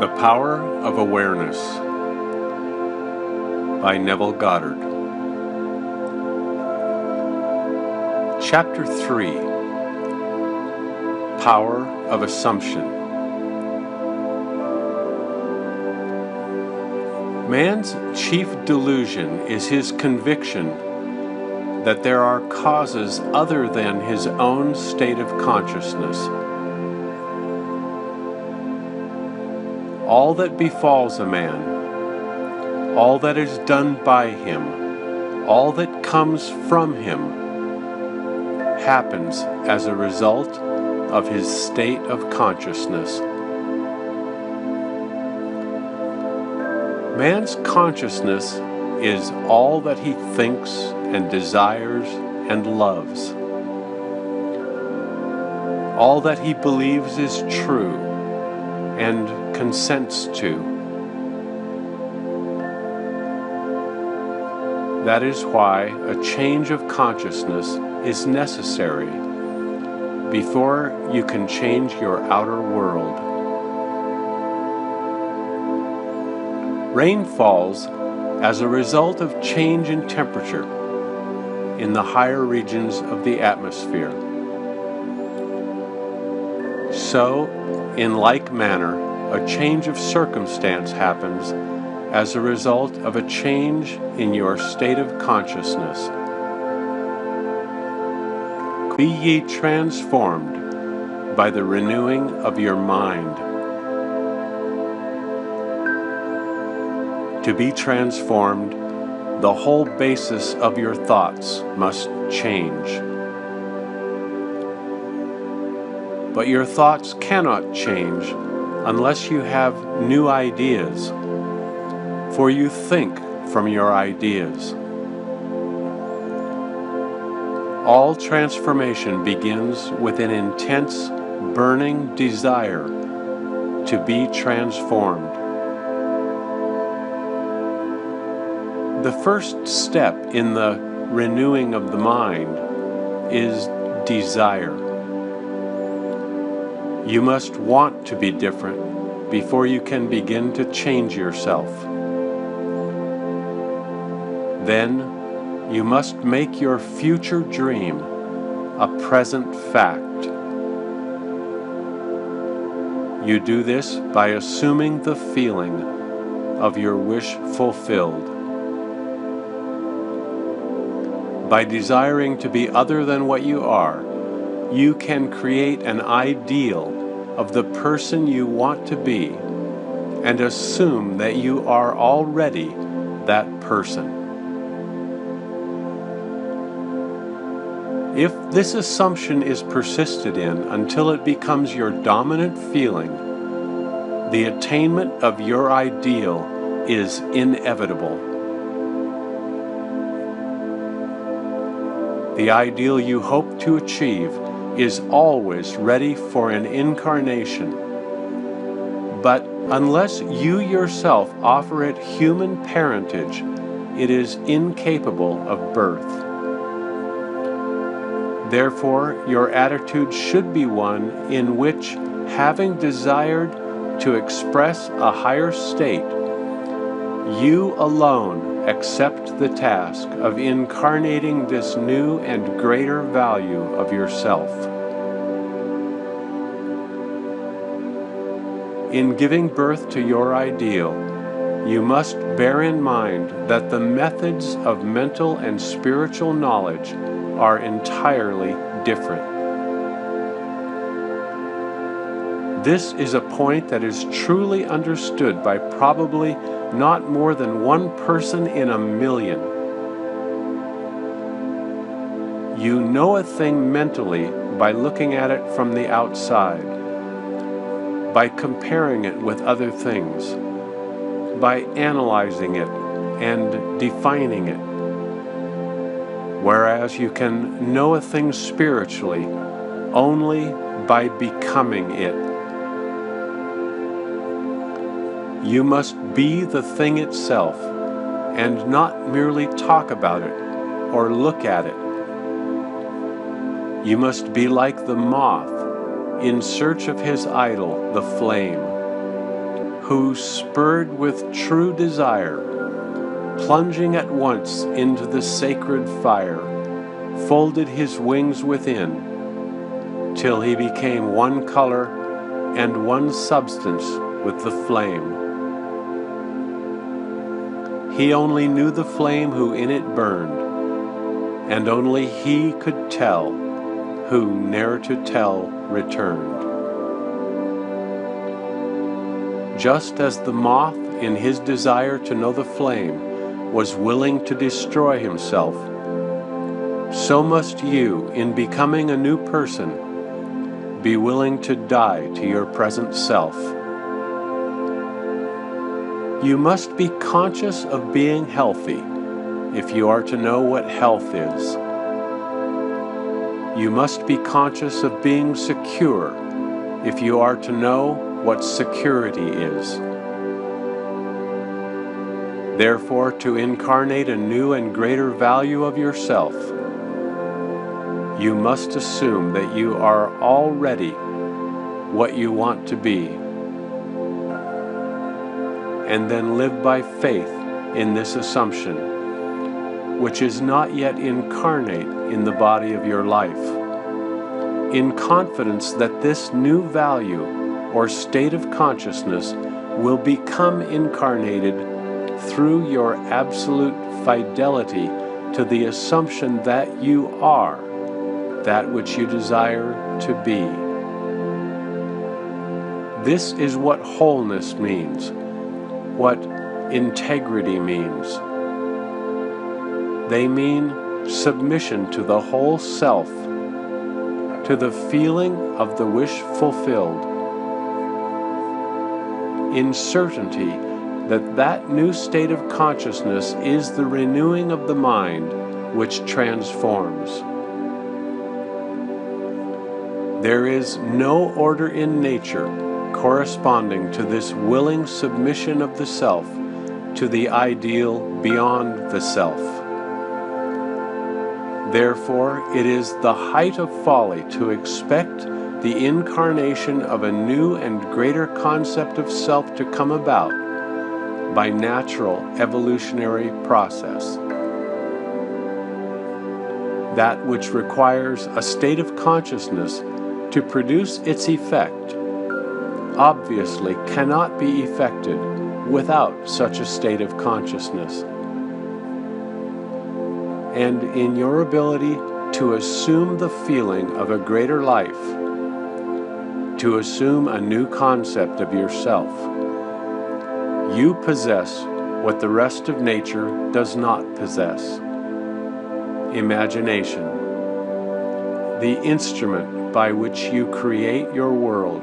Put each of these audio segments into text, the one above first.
The Power of Awareness by Neville Goddard. Chapter 3. Power of Assumption. Man's chief delusion is his conviction that there are causes other than his own state of consciousness. All that befalls a man, all that is done by him, all that comes from him, happens as a result of his state of consciousness. Man's consciousness is all that he thinks and desires and loves, all that he believes is true and consents to. That is why a change of consciousness is necessary before you can change your outer world. Rain falls as a result of change in temperature in the higher regions of the atmosphere. So, in like manner, a change of circumstance happens as a result of a change in your state of consciousness. Be ye transformed by the renewing of your mind. To be transformed, the whole basis of your thoughts must change. But your thoughts cannot change unless you have new ideas, for you think from your ideas. All transformation begins with an intense, burning desire to be transformed. The first step in the renewing of the mind is desire. You must want to be different before you can begin to change yourself. Then you must make your future dream a present fact. You do this by assuming the feeling of your wish fulfilled. By desiring to be other than what you are, you can create an ideal of the person you want to be and assume that you are already that person. If this assumption is persisted in until it becomes your dominant feeling, the attainment of your ideal is inevitable. The ideal you hope to achieve is always ready for an incarnation. But unless you yourself offer it human parentage, it is incapable of birth. Therefore, your attitude should be one in which, having desired to express a higher state, you alone accept the task of incarnating this new and greater value of yourself. In giving birth to your ideal, you must bear in mind that the methods of mental and spiritual knowledge are entirely different. This is a point that is truly understood by probably not more than one person in a million. You know a thing mentally by looking at it from the outside, by comparing it with other things, by analyzing it and defining it. Whereas you can know a thing spiritually only by becoming it. You must be the thing itself, and not merely talk about it or look at it. You must be like the moth in search of his idol, the flame, who, spurred with true desire, plunging at once into the sacred fire, folded his wings within, till he became one color and one substance with the flame. He only knew the flame who in it burned, and only he could tell who ne'er to tell returned. Just as the moth in his desire to know the flame was willing to destroy himself, so must you, in becoming a new person, be willing to die to your present self. You must be conscious of being healthy if you are to know what health is. You must be conscious of being secure if you are to know what security is. Therefore, to incarnate a new and greater value of yourself, you must assume that you are already what you want to be, and then live by faith in this assumption, which is not yet incarnate in the body of your life, in confidence that this new value or state of consciousness will become incarnated through your absolute fidelity to the assumption that you are that which you desire to be. This is what wholeness means, what integrity means. They mean submission to the whole self, to the feeling of the wish fulfilled, in certainty that that new state of consciousness is the renewing of the mind which transforms. There is no order in nature corresponding to this willing submission of the self to the ideal beyond the self. Therefore, it is the height of folly to expect the incarnation of a new and greater concept of self to come about by natural evolutionary process. That which requires a state of consciousness to produce its effect obviously cannot be effected without such a state of consciousness. And in your ability to assume the feeling of a greater life, to assume a new concept of yourself, you possess what the rest of nature does not possess: imagination, the instrument by which you create your world.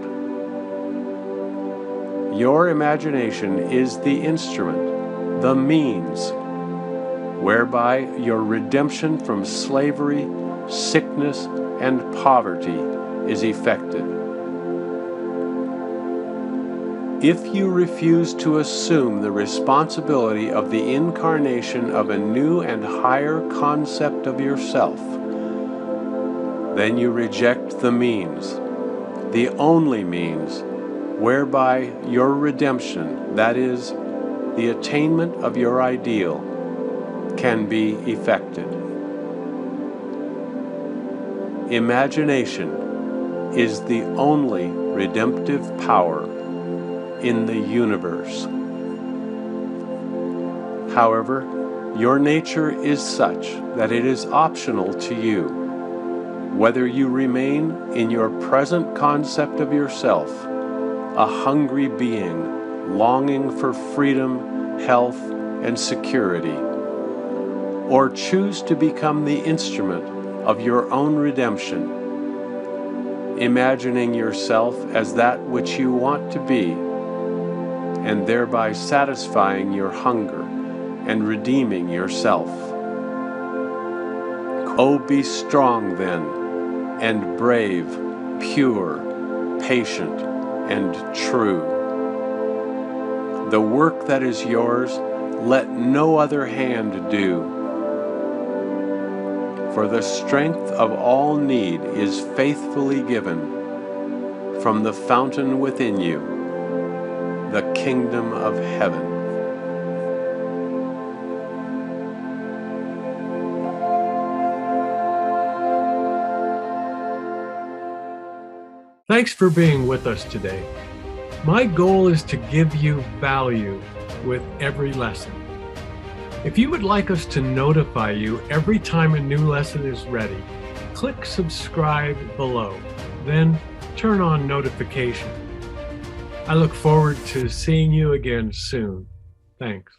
Your imagination is the instrument, the means, whereby your redemption from slavery, sickness, and poverty is effected. If you refuse to assume the responsibility of the incarnation of a new and higher concept of yourself, then you reject the means, the only means, whereby your redemption, that is, the attainment of your ideal, can be effected. Imagination is the only redemptive power in the universe. However, your nature is such that it is optional to you whether you remain in your present concept of yourself, a hungry being longing for freedom, health, and security, or choose to become the instrument of your own redemption, imagining yourself as that which you want to be, and thereby satisfying your hunger and redeeming yourself. Oh, be strong then, and brave, pure, patient, and true. The work that is yours, let no other hand do. For the strength of all need is faithfully given from the fountain within you, the kingdom of heaven. Thanks for being with us today. My goal is to give you value with every lesson. If you would like us to notify you every time a new lesson is ready, click subscribe below, then turn on notifications. I look forward to seeing you again soon. Thanks.